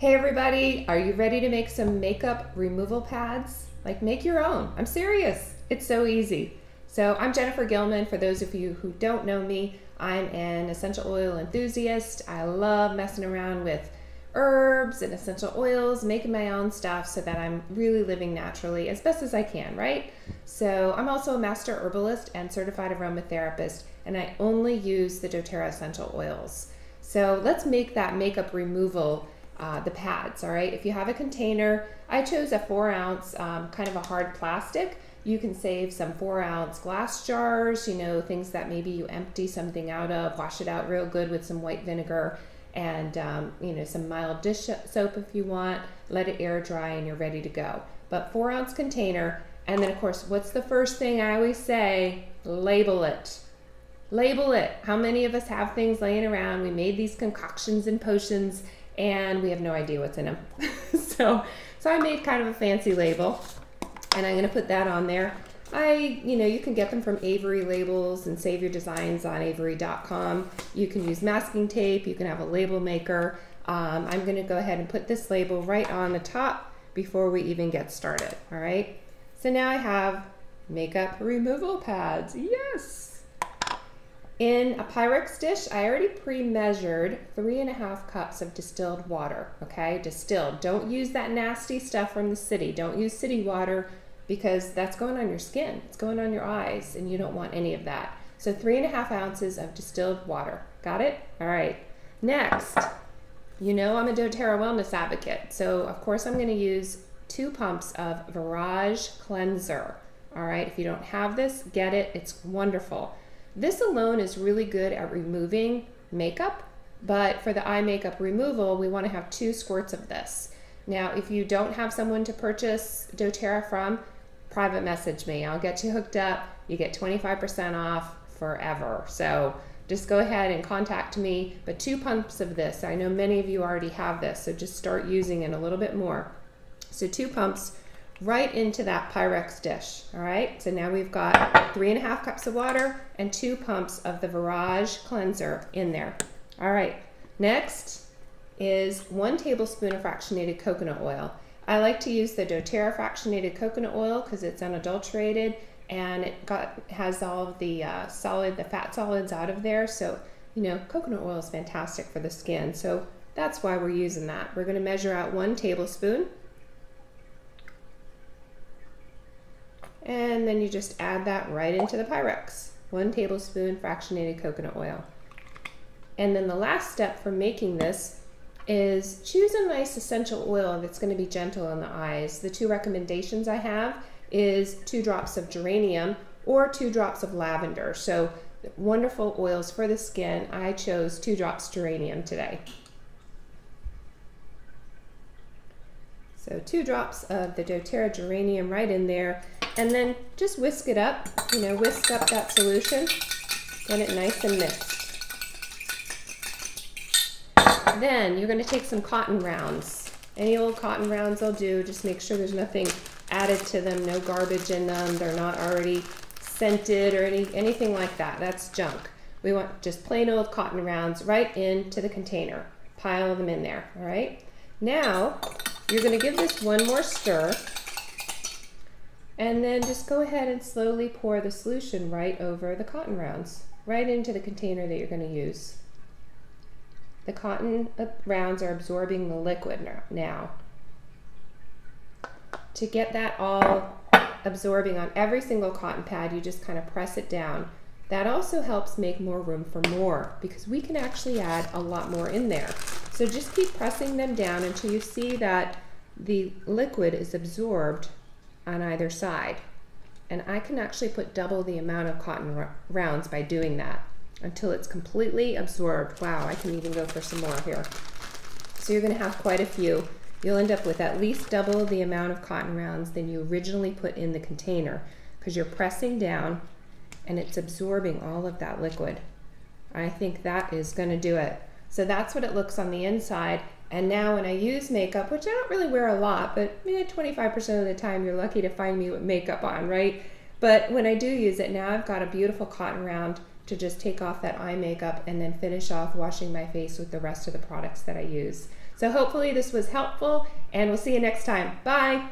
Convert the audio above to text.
Hey everybody, are you ready to make some makeup removal pads? Like make your own. I'm serious. It's so easy. So I'm Jennifer Gilman. For those of you who don't know me, I'm an essential oil enthusiast. I love messing around with herbs and essential oils, making my own stuff so that I'm really living naturally as best as I can, right? So I'm also a master herbalist and certified aromatherapist, and I only use the doTERRA essential oils. So let's make that makeup removal the pads, all right? If you have a container, I chose a 4-ounce kind of a hard plastic. You can save some 4-ounce glass jars, you know, things that maybe you empty something out of, wash it out real good with some white vinegar and you know, some mild dish soap if you want, let it air dry and you're ready to go. But 4-ounce container, and then of course, what's the first thing I always say? Label it. Label it. How many of us have things laying around? We made these concoctions and potions and we have no idea what's in them. so I made kind of a fancy label, and I'm going to put that on there. You can get them from Avery Labels and save your designs on avery.com. You can use masking tape. You can have a label maker. I'm going to go ahead and put this label right on the top before we even get started. All right. So now I have makeup removal pads. Yes. In a Pyrex dish, I already pre-measured 3.5 cups of distilled water, okay? Distilled. Don't use that nasty stuff from the city. Don't use city water because that's going on your skin. It's going on your eyes, and you don't want any of that. So 3.5 ounces of distilled water. Got it? All right. Next, you know I'm a doTERRA wellness advocate, so of course I'm going to use 2 pumps of Virage Cleanser. All right, if you don't have this, get it. It's wonderful. This alone is really good at removing makeup, but for the eye makeup removal, we want to have 2 squirts of this. Now, if you don't have someone to purchase doTERRA from, private message me. I'll get you hooked up. You get 25% off forever. So just go ahead and contact me, but 2 pumps of this. I know many of you already have this, so just start using it a little bit more. So 2 pumps right into that Pyrex dish. All right, so now we've got 3.5 cups of water and 2 pumps of the Virage Cleanser in there. All right, next is 1 tablespoon of fractionated coconut oil. I like to use the doTERRA fractionated coconut oil because it's unadulterated and it has all of the fat solids out of there. So, you know, coconut oil is fantastic for the skin. So that's why we're using that. We're gonna measure out 1 tablespoon. And then you just add that right into the Pyrex. 1 tablespoon fractionated coconut oil. And then the last step for making this is choose a nice essential oil that's going to be gentle on the eyes. The 2 recommendations I have is 2 drops of geranium or 2 drops of lavender. So wonderful oils for the skin. I chose 2 drops geranium today. So 2 drops of the doTERRA geranium right in there, and then just whisk it up, you know, whisk up that solution, get it nice and mixed. Then you're going to take some cotton rounds. Any old cotton rounds will do, just make sure there's nothing added to them, no garbage in them, they're not already scented or anything like that. That's junk. We want just plain old cotton rounds right into the container. Pile them in there, all right? Now, you're going to give this one more stir, and then just go ahead and slowly pour the solution right over the cotton rounds, right into the container that you're going to use. The cotton rounds are absorbing the liquid now. To get that all absorbing on every single cotton pad, you just kind of press it down. That also helps make more room for more because we can actually add a lot more in there. So just keep pressing them down until you see that the liquid is absorbed on either side. And I can actually put double the amount of cotton rounds by doing that until it's completely absorbed. Wow, I can even go for some more here. So you're going to have quite a few. You'll end up with at least double the amount of cotton rounds than you originally put in the container because you're pressing down and it's absorbing all of that liquid. I think that is going to do it. So that's what it looks on the inside. And now when I use makeup, which I don't really wear a lot, but 25% of the time you're lucky to find me with makeup on, right? But when I do use it, now I've got a beautiful cotton round to just take off that eye makeup and then finish off washing my face with the rest of the products that I use. So hopefully this was helpful, and we'll see you next time. Bye.